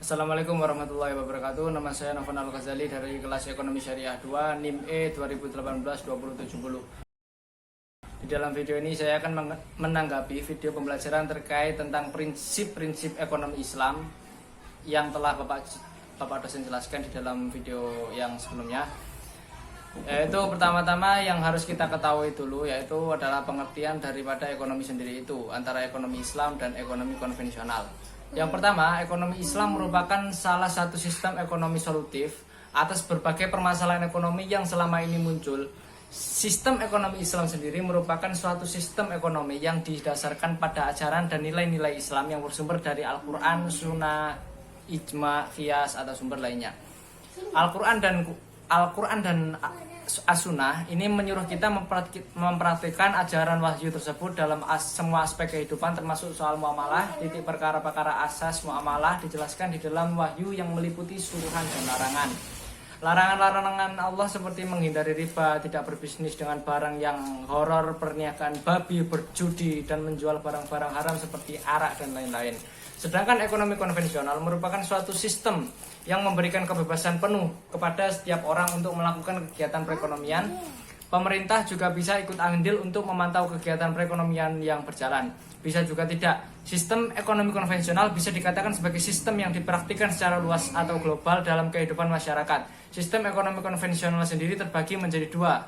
Assalamualaikum warahmatullahi wabarakatuh. Nama saya Novan Al-Ghazali dari kelas Ekonomi Syariah 2 NIM E 2018-2070. Di dalam video ini saya akan menanggapi video pembelajaran terkait tentang prinsip-prinsip ekonomi Islam yang telah Bapak dosen jelaskan di dalam video yang sebelumnya. Yaitu pertama-tama yang harus kita ketahui dulu yaitu adalah pengertian daripada ekonomi sendiri itu antara ekonomi Islam dan ekonomi konvensional. Yang pertama, ekonomi Islam merupakan salah satu sistem ekonomi solutif atas berbagai permasalahan ekonomi yang selama ini muncul. Sistem ekonomi Islam sendiri merupakan suatu sistem ekonomi yang didasarkan pada ajaran dan nilai-nilai Islam yang bersumber dari Al-Quran, Sunnah, Ijma, Qiyas, atau sumber lainnya. Al-Quran dan As-Sunnah ini menyuruh kita mempraktikkan ajaran wahyu tersebut dalam semua aspek kehidupan, termasuk soal muamalah. Titik perkara-perkara asas muamalah dijelaskan di dalam wahyu yang meliputi suruhan dan larangan. Larangan-larangan Allah seperti menghindari riba, tidak berbisnis dengan barang yang horor, perniagaan babi, berjudi, dan menjual barang-barang haram seperti arak dan lain-lain. Sedangkan ekonomi konvensional merupakan suatu sistem yang memberikan kebebasan penuh kepada setiap orang untuk melakukan kegiatan perekonomian. Pemerintah juga bisa ikut andil untuk memantau kegiatan perekonomian yang berjalan. Bisa juga tidak. Sistem ekonomi konvensional bisa dikatakan sebagai sistem yang dipraktikkan secara luas atau global dalam kehidupan masyarakat. Sistem ekonomi konvensional sendiri terbagi menjadi dua,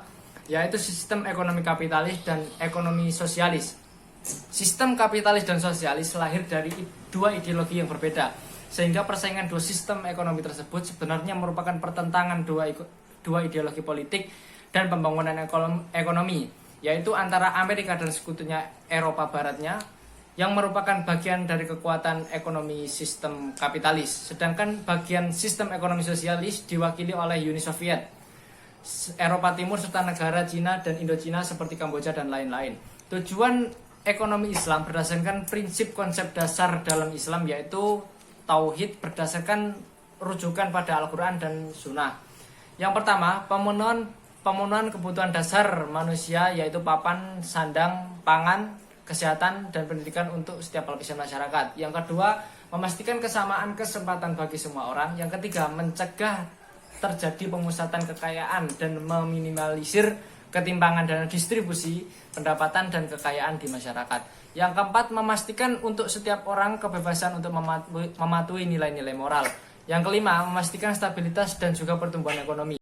yaitu sistem ekonomi kapitalis dan ekonomi sosialis. Sistem kapitalis dan sosialis lahir dari dua ideologi yang berbeda, sehingga persaingan dua sistem ekonomi tersebut sebenarnya merupakan pertentangan dua ideologi politik dan pembangunan ekonomi, yaitu antara Amerika dan sekutunya Eropa Baratnya yang merupakan bagian dari kekuatan ekonomi sistem kapitalis, sedangkan bagian sistem ekonomi sosialis diwakili oleh Uni Soviet, Eropa Timur serta negara Cina dan Indochina seperti Kamboja dan lain-lain. Tujuan ekonomi Islam berdasarkan prinsip konsep dasar dalam Islam, yaitu tauhid berdasarkan rujukan pada Al-Quran dan Sunnah. Yang pertama, pemenuhan kebutuhan dasar manusia, yaitu papan, sandang, pangan, kesehatan, dan pendidikan untuk setiap lapisan masyarakat. Yang kedua, memastikan kesamaan kesempatan bagi semua orang. Yang ketiga, mencegah terjadi pemusatan kekayaan dan meminimalisir ketimpangan dan distribusi pendapatan dan kekayaan di masyarakat. Yang keempat, memastikan untuk setiap orang kebebasan untuk mematuhi nilai-nilai moral. Yang kelima, memastikan stabilitas dan juga pertumbuhan ekonomi.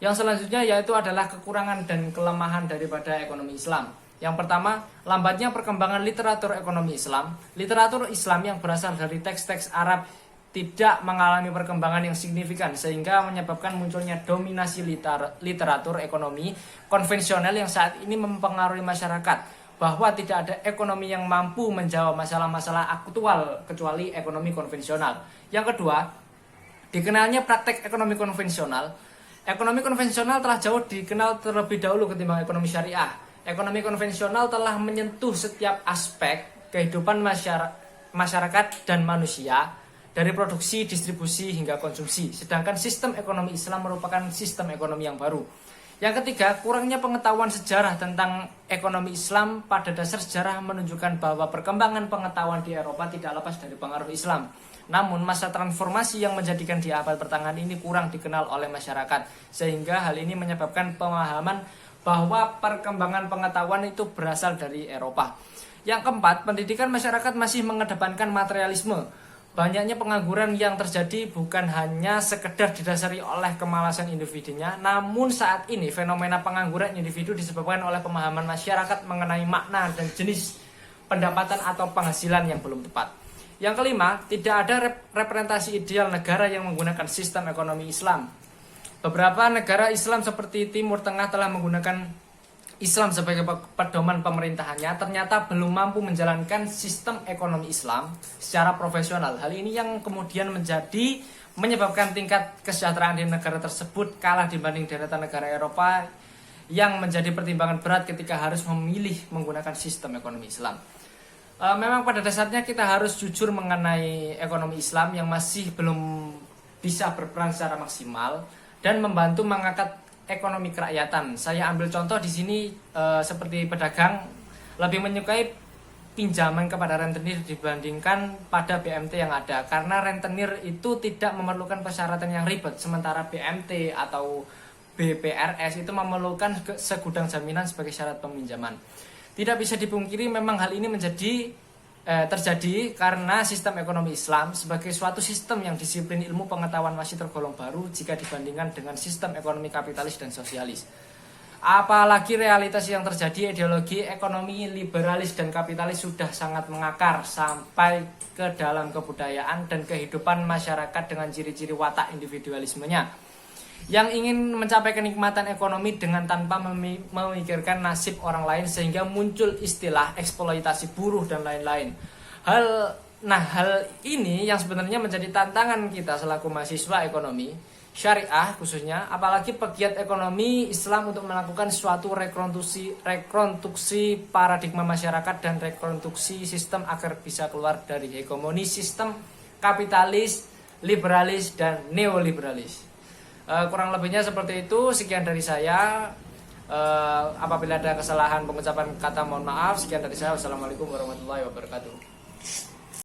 Yang selanjutnya yaitu adalah kekurangan dan kelemahan daripada ekonomi Islam. Yang pertama, lambatnya perkembangan literatur ekonomi Islam. Literatur Islam yang berasal dari teks-teks Arab tidak mengalami perkembangan yang signifikan, sehingga menyebabkan munculnya dominasi literatur ekonomi konvensional yang saat ini mempengaruhi masyarakat, bahwa tidak ada ekonomi yang mampu menjawab masalah-masalah aktual kecuali ekonomi konvensional. Yang kedua, dikenalnya praktek ekonomi konvensional. Ekonomi konvensional telah jauh dikenal terlebih dahulu ketimbang ekonomi syariah. Ekonomi konvensional telah menyentuh setiap aspek kehidupan masyarakat dan manusia, dari produksi, distribusi, hingga konsumsi. Sedangkan sistem ekonomi Islam merupakan sistem ekonomi yang baru. Yang ketiga, kurangnya pengetahuan sejarah tentang ekonomi Islam. Pada dasar sejarah menunjukkan bahwa perkembangan pengetahuan di Eropa tidak lepas dari pengaruh Islam. Namun masa transformasi yang menjadikan di abad pertengahan ini kurang dikenal oleh masyarakat, sehingga hal ini menyebabkan pemahaman bahwa perkembangan pengetahuan itu berasal dari Eropa. Yang keempat, pendidikan masyarakat masih mengedepankan materialisme. Banyaknya pengangguran yang terjadi bukan hanya sekedar didasari oleh kemalasan individunya, namun saat ini fenomena pengangguran individu disebabkan oleh pemahaman masyarakat mengenai makna dan jenis pendapatan atau penghasilan yang belum tepat. Yang kelima, tidak ada representasi ideal negara yang menggunakan sistem ekonomi Islam. Beberapa negara Islam seperti Timur Tengah telah menggunakan Islam sebagai pedoman pemerintahannya, ternyata belum mampu menjalankan sistem ekonomi Islam secara profesional. Hal ini yang kemudian menyebabkan tingkat kesejahteraan di negara tersebut kalah dibanding deretan negara Eropa yang menjadi pertimbangan berat ketika harus memilih menggunakan sistem ekonomi Islam. Memang pada dasarnya kita harus jujur mengenai ekonomi Islam yang masih belum bisa berperan secara maksimal dan membantu mengangkat ekonomi kerakyatan. Saya ambil contoh di sini seperti pedagang lebih menyukai pinjaman kepada rentenir dibandingkan pada BMT yang ada, karena rentenir itu tidak memerlukan persyaratan yang ribet, sementara BMT atau BPRS itu memerlukan segudang jaminan sebagai syarat peminjaman. Tidak bisa dipungkiri memang hal ini terjadi karena sistem ekonomi Islam sebagai suatu sistem yang disiplin ilmu pengetahuan masih tergolong baru jika dibandingkan dengan sistem ekonomi kapitalis dan sosialis. Apalagi realitas yang terjadi, ideologi ekonomi liberalis dan kapitalis sudah sangat mengakar sampai ke dalam kebudayaan dan kehidupan masyarakat dengan ciri-ciri watak individualismenya, yang ingin mencapai kenikmatan ekonomi dengan tanpa memikirkan nasib orang lain, sehingga muncul istilah eksploitasi buruh dan lain-lain. Hal ini yang sebenarnya menjadi tantangan kita selaku mahasiswa ekonomi syariah khususnya, apalagi pegiat ekonomi Islam, untuk melakukan suatu rekonstruksi paradigma masyarakat dan rekonstruksi sistem agar bisa keluar dari hegemoni sistem kapitalis, liberalis, dan neoliberalis. Kurang lebihnya seperti itu. Sekian dari saya. Apabila ada kesalahan pengucapan kata, mohon maaf. Sekian dari saya. Wassalamualaikum warahmatullahi wabarakatuh.